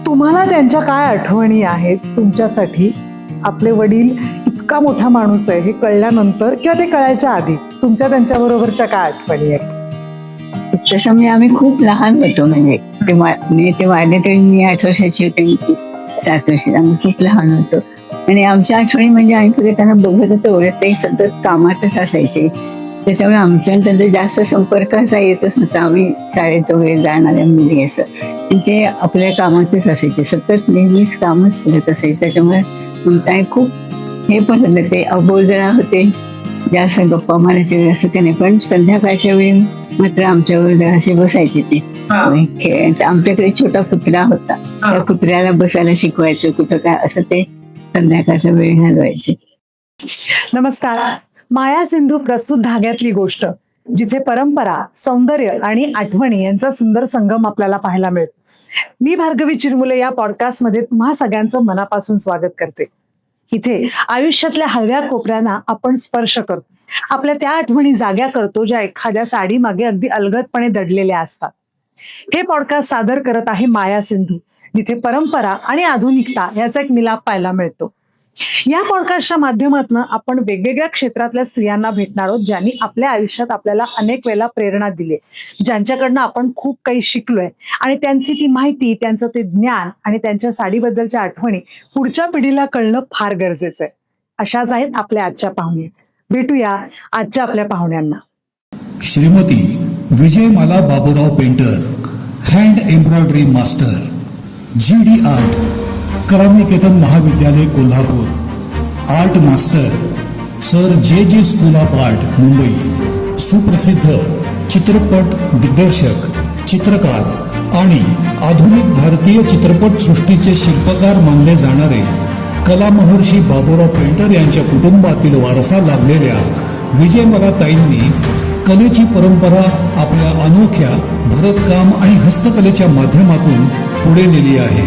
तुम्हाला त्यांच्या काय आठवणी आहेत तुमच्यासाठी? आपले वडील इतका मोठा माणूस आहे हे कळल्यानंतर किंवा ते कळायच्या आधी तुमच्या त्यांच्याबरोबरच्या काय आठवणी आहेत? तसं मी आम्ही खूप लहान होतो, म्हणजे ते वाढले तरी मी 8 वर्षाची होते, 7 वर्षाची. आम्ही खूप लहान होतो आणि आमच्या आठवणी म्हणजे आम्ही कधी त्यांना बघत होतो ओळख, ते सतत कामातच असायचे. त्याच्यामुळे आमच्या त्यांचा जास्त संपर्क असा येतच नव्हता. आम्ही शाळेत वगैरे जाणाऱ्या मुली असं, ते आपल्या कामातच असायचे, सतत नेहमीच कामच करत असायचे. त्याच्यामुळे आमच्या खूप हे पण होतं, ते अबोलजरा होते, जास्त गप्पा मारायचे असं काही नाही. पण संध्याकाळच्या वेळी मात्र आमच्यावर जरासे बसायचे ते खेळ. आमच्याकडे छोटा कुत्रा होता, त्या कुत्र्याला बसायला शिकवायचं कुठं काय, असं ते संध्याकाळचा वेळ घालवायचे. नमस्कार. माया सिंधू प्रस्तुत धाग्यातली गोष्ट, जिथे परंपरा, सौंदर्य आणि आठवणी यांचा सुंदर संगम आपल्याला पाहायला मिळतो. मी भार्गवी चिरमुले या पॉडकास्टमध्ये तुम्हा सगळ्यांचं मनापासून स्वागत करते. इथे आयुष्यातल्या हळव्या कोपऱ्यांना आपण स्पर्श करतो, आपल्या त्या आठवणी जाग्या करतो ज्या एखाद्या साडी मागे अगदी अलगदपणे दडलेल्या असतात. हे पॉडकास्ट सादर करत आहे माया सिंधू, जिथे परंपरा आणि आधुनिकता याचा एक मिलाप पाहायला मिळतो. या पॉडकास्टच्या माध्यमातून आपण वेगवेगळ्या क्षेत्रातल्या स्त्रियांना भेटणार आहोत, ज्यांनी आपल्या आयुष्यात आपल्याला अनेक वेळेला प्रेरणा दिली, ज्यांच्याकडनं आपण खूप काही शिकलोय आणि त्यांची ती माहिती, त्यांचं ते ज्ञान आणि त्यांच्या साडीबद्दलच्या आठवणी पुढच्या पिढीला कळणं फार गरजेचं आहे. अशाच आहेत आपल्या आजच्या पाहुण्या. भेटूया आजच्या आपल्या पाहुण्यांना. Shrimati Vijayamala Baburao Painter, hand embroidery master, GD art, Kalaniketan महाविद्यालय Kolhapur, art master, sir JJ school of art Mumbai, सुप्रसिद्ध चित्रपट दिग्दर्शक, चित्रकार आणि आधुनिक भारतीय चित्रपट सृष्टीचे शिल्पकार मानले जाणारे कलामहर्षी बाबूराव पेंटर यांच्या कुटुंबातील वारसा लाभलेल्या विजयमालाताईंनी कलेची परंपरा आपल्या अनोख्या भरतकाम आणि हस्तकलेच्या माध्यमातून पुढे नेली आहे.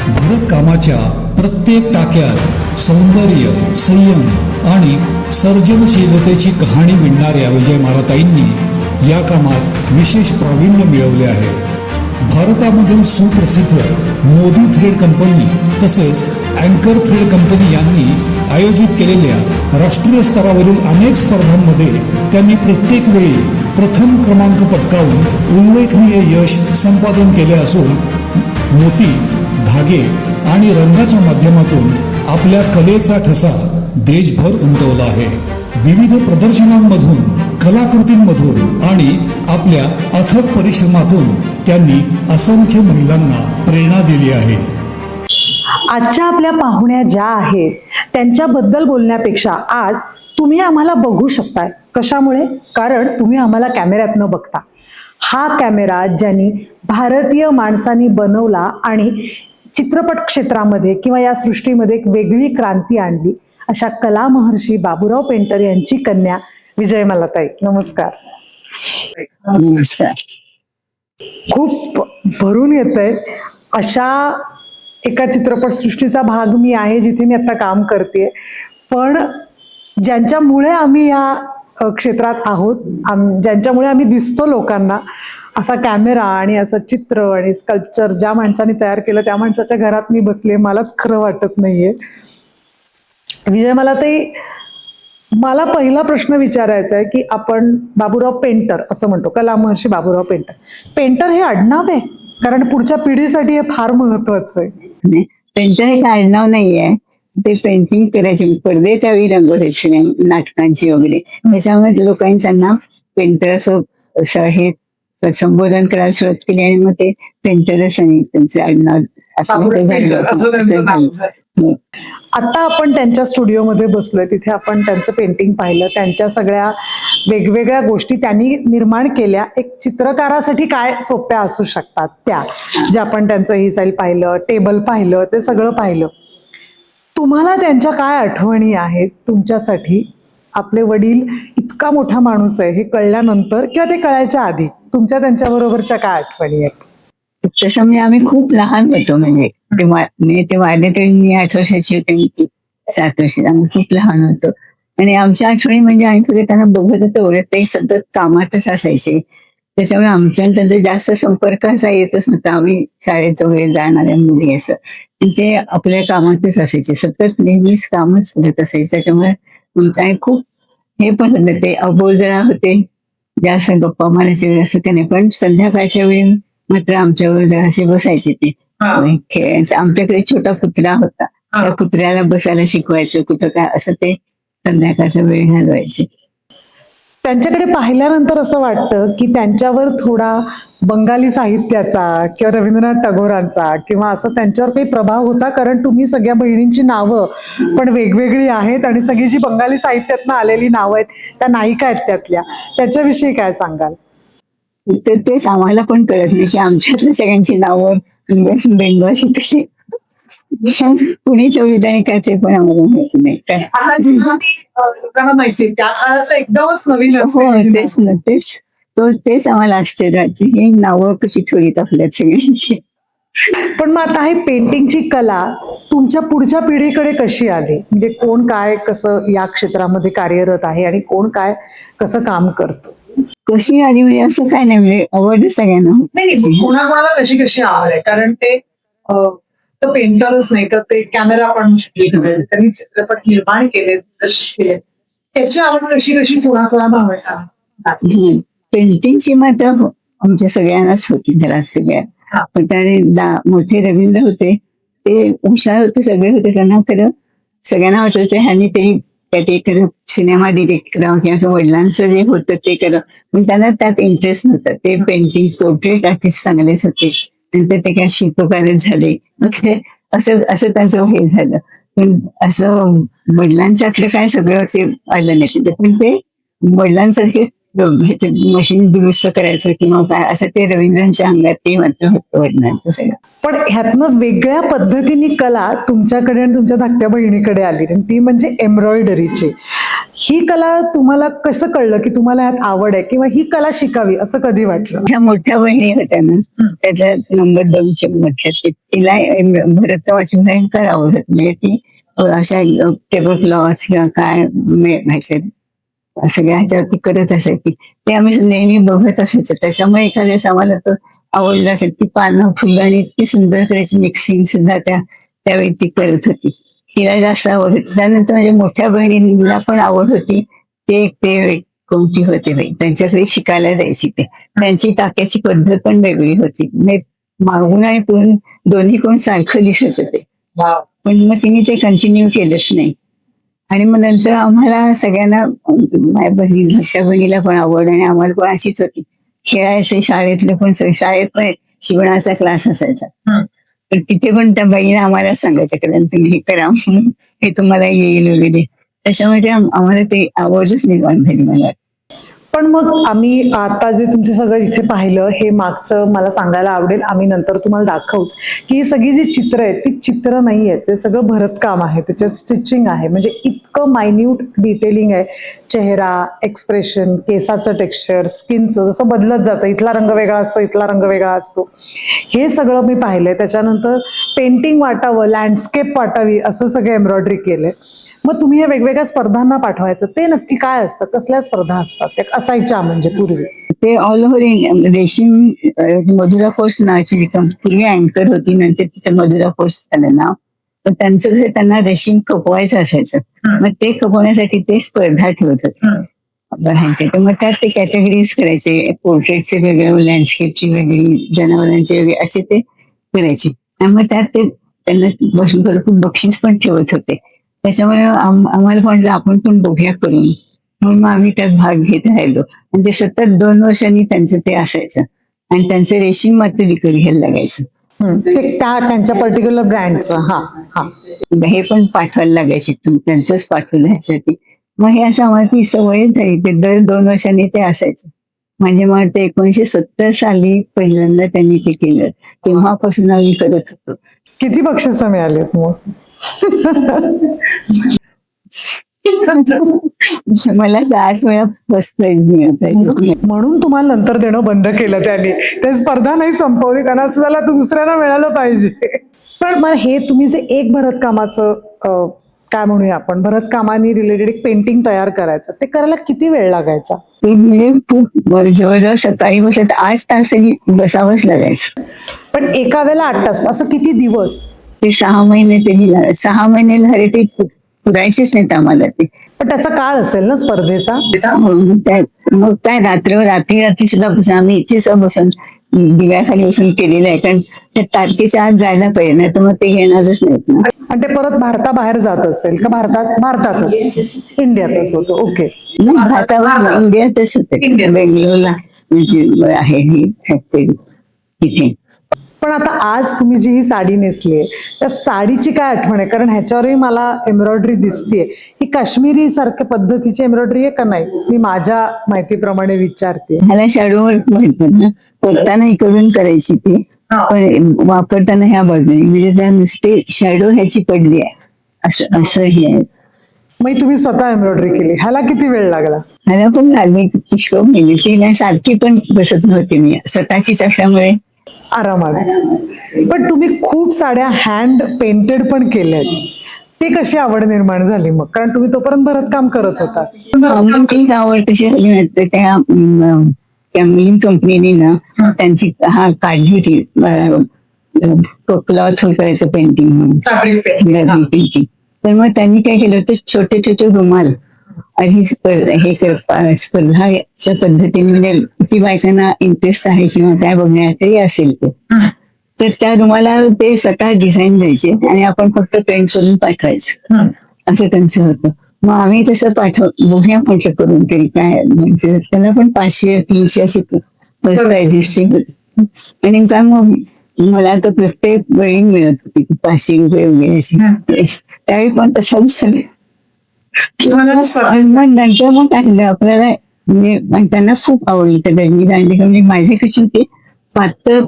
भरतकामाच्या प्रत्येक टाक्यात सौंदर्य, संयम आणि सर्जनशीलतेची कहाणी विणणाऱ्या विजयमालाताईंनी या कामात विशेष प्रावीण्य मिळवले आहे. भारतामधील सुप्रसिद्ध मोदी थ्रेड कंपनी तसेच अँकर थ्रेड कंपनी यांनी आयोजित केलेल्या राष्ट्रीय स्तरावरील अनेक स्पर्धांमध्ये त्यांनी प्रत्येक वेळी प्रथम क्रमांक पटकावून उल्लेखनीय यश संपादन केले असून मोती, धागे आणि रंगाच्या माध्यमातून आपल्या कलेचा ठसा देशभर उमटवला आहे. विविध प्रदर्शनांमधून, कलाकृतींमधून आणि आपल्या अथक परिश्रमातून त्यांनी असंख्य महिलांना प्रेरणा दिली आहे. आजच्या आपल्या पाहुण्या ज्या आहेत त्यांच्याबद्दल बोलण्यापेक्षा आज तुम्ही आम्हाला बघू शकताय. कशामुळे? कारण तुम्ही आम्हाला कॅमेऱ्यात न बघता. हा कॅमेरा ज्यांनी भारतीय माणसांनी बनवला आणि चित्रपट क्षेत्रामध्ये किंवा या सृष्टीमध्ये एक वेगळी क्रांती आणली, अशा कलामहर्षी बाबूराव पेंटर यांची कन्या विजयमालाताई. नमस्कार. नमस्कार. खूप भरून येतंय. अशा एका चित्रपट सृष्टीचा भाग मी आहे जिथे मी आता काम करते, पण ज्यांच्यामुळे आम्ही या क्षेत्रात आहोत, ज्यांच्यामुळे आम्ही दिसतो लोकांना, असा कॅमेरा आणि असं चित्र आणि स्कल्पचर ज्या माणसाने तयार केलं त्या माणसाच्या घरात मी बसले, मलाच खरं वाटत नाहीये. विजयमालाताई, मला पहिला प्रश्न विचारायचा आहे की आपण बाबूराव पेंटर असं म्हणतो, कलामहर्षी बाबूराव पेंटर. पेंटर हे आडनाव आहे? कारण पुढच्या पिढीसाठी हे फार महत्वाचं आहे. पेंटर हे आडनाव नाहीये, ते पेंटिंग करायचे, पडदे त्यावेळी रंगवायचे नाटकांची वगैरे, त्याच्यामुळे लोकांनी त्यांना पेंटर असं हे संबोधन करायला सुरुवात केली आणि मग ते पेंटरच आणि त्यांचे आडनाव असं. आता आपण त्यांच्या स्टुडिओमध्ये बसलोय, तिथे आपण त्यांचं पेंटिंग पाहिलं, त्यांच्या सगळ्या वेगवेगळ्या गोष्टी त्यांनी निर्माण केल्या. एक चित्रकारासाठी काय सोप्या असू शकतात त्या, जे आपण त्यांचं ही साईल पाहिलं, टेबल पाहिलं, ते सगळं पाहिलं. तुम्हाला त्यांच्या काय आठवणी आहेत तुमच्यासाठी? आपले वडील इतका मोठा माणूस आहे हे कळल्यानंतर किंवा ते कळायच्या आधी तुमच्या त्यांच्याबरोबरच्या काय आठवणी आहेत? तसं आम्ही खूप लहान होतो, म्हणजे ते वाढले तरी मी 8 वर्षाची होते, 7 वर्षाची. आम्ही खूप लहान होतो आणि आमच्या आठवणी म्हणजे आम्ही कधी त्यांना बघत होतो ओळख, ते सतत कामातच असायचे. त्याच्यामुळे आमच्या आणि त्यांचा जास्त संपर्क असा येतच नव्हता. आम्ही शाळेत वगैरे जाणाऱ्या मुली असं, आणि ते आपल्या कामातच असायचे, सतत नेहमीच कामच करत असायचे. त्याच्यामुळे आणि खूप हे पण होतं, ते अबोलजरा होते, जास्त गप्पा मारायचे वगैरे असं त्याने. पण संध्याकाळच्या वेळी मात्र आमच्यावर जरासे बसायचे ते खेळ. आमच्याकडे छोटा कुत्रा होता, त्या कुत्र्याला बसायला शिकवायचं कुठं काय, असं ते संध्याकाळचा वेळ घालवायचे. त्यांच्याकडे पाहिल्यानंतर असं वाटतं की त्यांच्यावर थोडा बंगाली साहित्याचा किंवा रवींद्रनाथ टागोरांचा किंवा असं त्यांच्यावर काही प्रभाव होता, कारण तुम्ही सगळ्या बहिणींची नावं पण वेगवेगळी आहेत आणि सगळी जी बंगाली साहित्यातनं आलेली नावं आहेत त्या नायिका आहेत त्यातल्या, त्याच्याविषयी काय सांगाल? तर तेच आम्हाला पण कळत नाही की आमच्यातल्या सगळ्यांची नावं बेंगॉली कशी कुणी चौधरी काय ते पण आम्हाला माहिती नाही काय. माहिती त्या काळात एकदमच नवीन हो तेच ना, तेच आम्हाला आश्चर्य वाटते, ही नावं कशी ठेवलीत आपल्या सगळ्यांची. पण मग आता ही पेंटिंगची कला तुमच्या पुढच्या पिढीकडे कशी आली? म्हणजे कोण काय कसं या क्षेत्रामध्ये कार्यरत आहे आणि कोण काय कसं काम करतं? कशी आली म्हणजे असं काय नाही, म्हणजे आवड सगळ्यांना होती. कोणाकोणाला कशी कशी आवड आहे, कारण ते पेंटरच नाही तर ते कॅमेरा पण त्यांनी चित्रपट निर्माण केले, दिग्दर्शित केले, त्याची आवड कशी कशी कोणाकोणाला आवडतात? पेंटिंगची मात्र आमच्या सगळ्यांनाच होती घरात सगळ्या. पण मोठे रवींद्र होते, ते हुशार होते, सगळे होते, त्यांना खरं सगळ्यांना वाटत होतं ह्यांनी त्यात एखादं सिनेमा डिरेक्ट करावं किंवा वडिलांचं जे होतं ते करावं, पण त्यांना त्यात इंटरेस्ट नव्हता. ते पेंटिंग पोर्ट्रेट आर्टिस्ट चांगलेच होते, नंतर ते काय शिल्पकारच झाले, असं असं त्यांचं हे झालं. पण असं वडिलांच्यातलं काय सगळं ते आलं नाही, पण ते वडिलांसारखे मशीन दुरुस्त करायचं किंवा काय असं ते रवींद्रांच्या अंगात ते मात्र होतं वडिलांचं सगळं. पण ह्यातनं वेगळ्या पद्धतीने कला तुमच्याकडे आणि तुमच्या धाकट्या बहिणीकडे आली, आणि ती म्हणजे एम्ब्रॉयडरीची. ही कला तुम्हाला कसं कळलं की तुम्हाला ह्यात आवड आहे किंवा ही कला शिकावी असं कधी वाटलं? ज्या मोठ्या बहिणी होत्या ना, त्याच्या नंबर 2च्या मधल्या, तिला भरतवाची भयंकर आवडत. म्हणजे ती अशा टेबल क्लॉथ किंवा काय मिळायचे सगळ्या ह्याच्यावरती करत असायची. ते आम्ही नेहमी बघत असायचं. त्याच्यामुळे एखाद्या वेळेस आम्हाला तो आवडला असेल. ती पानं फुलं आणि इतकी सुंदर करायची, मिक्सिंग सुद्धा त्यावेळी ती करत होती. तिला जास्त आवड होती. त्यानंतर माझ्या मोठ्या बहिणीला पण आवड होती. ते कोणती होते बाई, त्यांच्याकडे शिकायला जायची. त्यांची टाक्याची पद्धत पण वेगळी होती. मागून आणि पुढून दोन्ही कोण सारखं दिसायचं ते. पण मग तिने ते कंटिन्यू केलंच नाही. आणि मग नंतर आम्हाला सगळ्यांना, माझ्या मोठ्या बहिणीला पण आवड आणि आम्हाला पण अशीच होती. खेळायचं शाळेतलं पण, शाळेत पण शिवणाचा क्लास असायचा. तर तिथे पण त्या बाईने आम्हाला सांगायचं कारण तुम्ही हे करा, हे तुम्हाला येईल वगैरे. त्याच्यामुळे आम्हाला ते आवडच निर्माण झाली मला. पण मग आम्ही आता जे तुमचं सगळं इथे पाहिलं हे मागचं मला सांगायला आवडेल, आम्ही नंतर तुम्हाला दाखवूच की ही सगळी जी चित्र आहेत ती चित्र नाही आहेत, ते सगळं भरतकाम आहे, त्याच्यात स्टिचिंग आहे. म्हणजे इतकं मायन्यूट डिटेलिंग आहे. चेहरा, एक्सप्रेशन, केसाचं टेक्स्चर, स्किनचं जसं बदलत जातं, इथला रंग वेगळा असतो, इथला रंग वेगळा असतो, हे सगळं मी पाहिलंय. त्याच्यानंतर पेंटिंग वाटावं, लँडस्केप वाटावी असं सगळं एम्ब्रॉयडरी केलंय. मग तुम्ही हे वेगवेगळ्या स्पर्धांना पाठवायचं, ते नक्की काय असतं? कसल्या स्पर्धा असतात त्या असायच्या म्हणजे पूर्वी? ते ऑल ओव्हर रेशीम मधुरा फोर्स नावाची पूर्वी अँकर होती, नंतर तिथे मधुरा फोर्स झालं नाव. तर त्यांचं घर त्यांना रेशीम खपवायचं असायचं. मग ते खपवण्यासाठी ते स्पर्धा ठेवत होते. तर मग त्यात ते कॅटेगरीज करायचे, पोर्ट्रेटचे वेगळे, लँडस्केपची वेगळी, जनावरांचे वेगळे, असे ते करायचे. आणि मग त्यात ते त्यांना भरपूर बक्षीस पण ठेवत होते. त्याच्यामुळे आम्हाला पण आपण पण बघूया करून, म्हणून मग आम्ही त्यात भाग घेत राहिलो. आणि ते सतत 2 वर्षांनी त्यांचं ते असायचं आणि त्यांचं रेशीम मात्र विकत घ्यायला लागायचं. त्यांच्या पर्टिक्युलर ब्रँडचं. हे पण पाठवायला लागायचे, त्यांचंच पाठवलं ह्यासाठी. मग हे असं आम्हाला ती सवय झाली, ते दर 2 वर्षांनी ते असायचं. म्हणजे मग ते 1970 साली पहिल्यांदा त्यांनी ते केलं, तेव्हापासून आम्ही करत होतो. किती बक्षिस मिळालेत मग? मला 8 वेळा फर्स्ट प्राइज मिळत. म्हणून तुम्हाला नंतर देणं बंद केलं त्यांनी. ते स्पर्धा नाही संपवली, त्यांना असं झालं तर दुसऱ्यांना मिळालं पाहिजे. पण मला हे तुम्ही जे एक भरतकामाचं काय म्हणूया आपण भरतकामानी रिलेटेड एक पेंटिंग तयार करायचं, ते करायला किती वेळ लागायचा? ते म्हणजे खूप जवळजवळ सकाळी बसत 8 तास तरी बसावंच लागायचं. पण एका वेळेला 8 तास, असं किती दिवस? ते 6 महिने तरी 6 महिने झाले ते पुरायचेच नाहीत आम्हाला ते. पण त्याचा काळ असेल ना स्पर्धेचा. मग काय रात्री सुद्धा आम्ही इथेच बसून दिव्याखाली बसून केलेलं आहे, कारण त्या तारखेच्या आत जायला पाहिजे, नाही तर मग ते येणारच नाहीत ना. आणि ते परत भारताबाहेर जात असेल का? भारतातच, इंडियातच होतो. ओके. भारतावर इंडियातच होते, बेंगलोरला म्हणजे आहे ही फॅक्टरी तिथे. पण आता आज तुम्ही जी ही साडी नेसलीये, त्या साडीची काय आठवण आहे? कारण ह्याच्यावरही मला एम्ब्रॉयडरी दिसतीये. ही काश्मीरी सारख्या पद्धतीची एम्ब्रॉयडरी आहे का नाही? मी माझ्या माहितीप्रमाणे विचारते. ह्याला शॅडो वर्क म्हणतात ना, करताना इकडून करायची ती, पण वापरताना ह्या बाजूने, म्हणजे त्या नुसते शॅडो ह्याची पडली आहे असं हे आहे. मग तुम्ही स्वतः एम्ब्रॉयडरी केली, ह्याला किती वेळ लागला? ह्याला पण लागली पुष्कळ महिने, ती सारखी पण बसत नव्हती मी, स्वतःचीच असल्यामुळे आरामात. पण तुम्ही खूप साड्या हँड पेंटेड पण केल्यात, ते कशी आवड निर्माण झाली मग? कारण तुम्ही तोपर्यंत भरतकाम करत होता. ती आवड कशी झाली माहिती, त्या मिलिंग कंपनीने ना त्यांची काढली होती क्लॉथ करायचं पेंटिंग म्हणून, पेंटिंग. तर मग त्यांनी काय केलं होतं, छोटे छोटे रुमाल आणि हे स्पर्धाच्या पद्धतीने, म्हणजे किती बायकांना इंटरेस्ट आहे किंवा काय बघण्यातही असेल ते, तर त्या रुमाला ते स्वतः डिझाईन द्यायचे आणि आपण फक्त पेंट करून पाठवायचं, असं त्यांचं होतं. मग आम्ही तसं बघूया म्हटलं करून तरी काय, म्हणजे त्याला पण 500-300 अशी फर्स्ट प्राइजेसची. आणि काय मग मला तर प्रत्येक वेळी मिळत होती 500 रुपये वगैरे अशी. त्यावेळी पण तसंच झालं. मग नंतर मग काय झालं आपल्याला, म्हणजे त्यांना खूप आवडली तर रंगी दांडी. म्हणजे माझे कशी होते, पातळ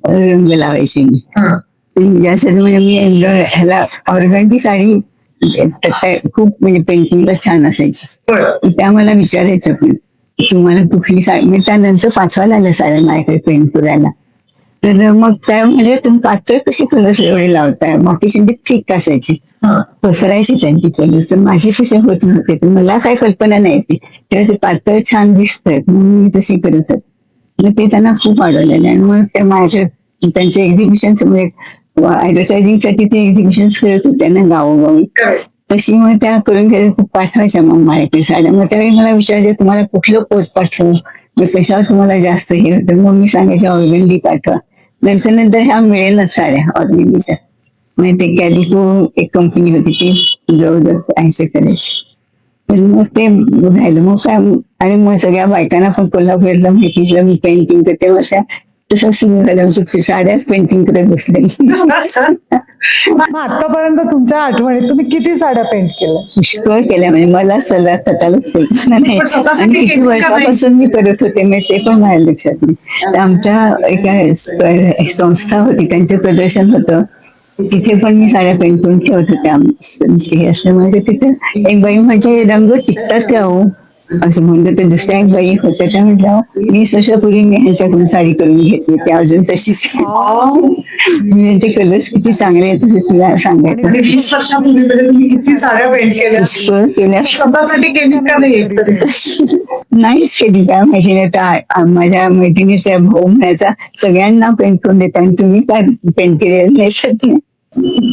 रंग लावायचे मी ज्यासाठी, म्हणजे मी ह्याला ऑर्गंडी साडी खूप म्हणजे पेंटिंगला छान असायची. त्या मला विचारायचं पण तुम्हाला कुठली साडी, म्हणजे त्यानंतर पाठवायला लागलं साड्या माझ्याकडे पेंट करायला. तर मग त्या म्हणजे तुम्ही पातळ कशी कलर एवढे लावताय, मग ती ठीक असायची, पसरायची त्यांची कलर. तर माझी कशी होत नव्हते, तर मला काय कल्पना नाही तेव्हा ते पातळ छान दिसतंय म्हणून मी तशी करत होते. मग ते त्यांना खूप आवडलेलं. आणि मग ते माझ्या त्यांचे एक्झिबिशन, म्हणजे ऍडव्हर्टायझिंग साठी ते एक्झिबिशन करत होते ना गावोगावी, तशी मग त्या करून खूप पाठवायच्या मग माझ्याकडे साड्या. मग त्यावेळी मला विचारायचे तुम्हाला कुठलं पोत पाठवू, मग कशावर तुम्हाला जास्त हे होतं, मग मी सांगायचे ऑर्गंडी पाठवा. नंतर ह्या मिळेलच साड्या ऑर्गंडीच्या. म्हणजे ते कॅलिको एक कंपनी होती, ती जवळजवळ 80 करायची. तर मग ते राहिलं. मग काय, आणि मग सगळ्या बायकांना पण कोल्हापूरला माहिती मी पेंटिंग करते, मग तसं सुरू झालं, साड्याच पेंटिंग करत बसले. आतापर्यंत तुमच्या आठवणीत तुम्ही किती साड्या पेंट केल्या? पुष्कळ केल्या, म्हणजे मला स्वतःला कल्पना नाही. आणि किती वर्षापासून मी करत होते, मी ते पण माझ्या लक्षात नाही. तर आमच्या एका संस्था होती, त्यांचं प्रदर्शन होतं, तिथे पण मी साड्या पेंट करून ठेवत होते. असं म्हणजे तिथे एक बाई म्हणजे रंग टिकतात का हो असं म्हणलं. तर दुसऱ्या एक बाई होत्या, त्या म्हटलं 20 वर्षापूर्वी मी ह्यांच्याकडून साडी करून घेतली, त्या अजून तशीच. त्यांचे कलर्स किती चांगले आहेत तुला सांगायचं. 20 वर्षापूर्वी किती साड्या पेंट केल्या? स्वतःसाठी केली का नाही? नाहीच केली. काय माहिती नाही. तर माझ्या मैत्रिणीचा भाऊ म्हणायचा सगळ्यांना पेंट करून देता आणि तुम्ही काय पेंट केलेलं नाही.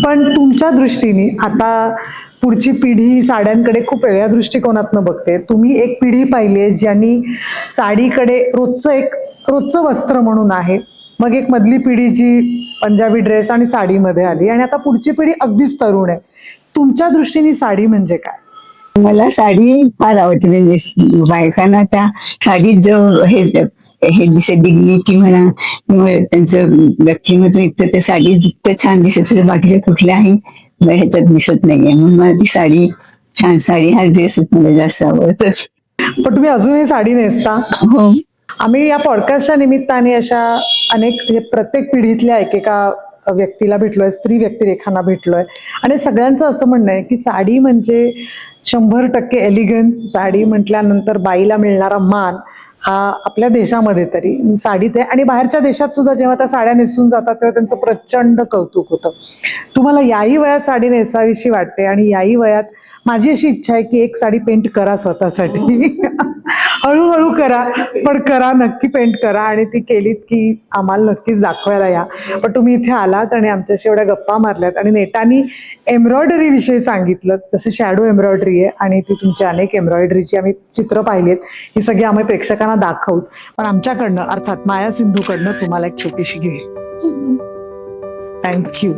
पण तुमच्या दृष्टीने आता पुढची पिढी साड्यांकडे खूप वेगळ्या दृष्टिकोनातनं बघते. तुम्ही एक पिढी पाहिली आहे ज्यांनी साडीकडे रोजचं वस्त्र म्हणून आहे, मग एक मधली पिढी जी पंजाबी ड्रेस आणि साडीमध्ये आली, आणि आता पुढची पिढी अगदीच तरुण आहे. तुमच्या दृष्टीने साडी म्हणजे काय? मला साडी फार आवडते. म्हणजे बायकांना त्या साडीत जो हे दिसत डिग्निटी म्हणा किंवा त्यांचं व्यक्तिमत्व इतकं त्या साडीत जितकं छान दिसत बाकीच्या कुठल्याही ह्याच्यात दिसत नाहीये. म्हणून मला ती साडी, छान साडी हा ड्रेस मला जास्त आवडतो. पण तुम्ही अजूनही साडी नेसता? हो. आम्ही या पॉडकास्टच्या निमित्ताने अशा अनेक प्रत्येक पिढीतल्या एकेका व्यक्तीला भेटलोय, स्त्री व्यक्तिरेखांना भेटलोय, आणि सगळ्यांचं असं म्हणणं आहे की साडी म्हणजे 100% एलिगन्स. साडी म्हटल्यानंतर बाईला मिळणारा मान हा आपल्या देशामध्ये तरी साडीत आहे आणि बाहेरच्या देशात सुद्धा जेव्हा त्या साड्या नेसून जातात तेव्हा त्यांचं प्रचंड कौतुक होतं. तुम्हाला याही वयात साडी नेसावीशी वाटते आणि याही वयात माझी अशी इच्छा आहे की एक साडी पेंट करा स्वतःसाठी. हळूहळू करा, पण करा, नक्की पेंट करा आणि ती केलीत की आम्हाला नक्कीच दाखवायला या. पण तुम्ही इथे आलात आणि आमच्याशी एवढ्या गप्पा मारल्यात आणि नेटानी एम्ब्रॉयडरी विषयी सांगितलं. तसे शॅडो एम्ब्रॉयडरी आहे आणि ती तुमच्या अनेक एम्ब्रॉयडरीची आम्ही चित्र पाहिलीत. ही सगळी आम्ही प्रेक्षकांना दाखवूच, पण आमच्याकडनं अर्थात माया सिंधूकडनं तुम्हाला एक छोटीशी घेईल. थँक्यू.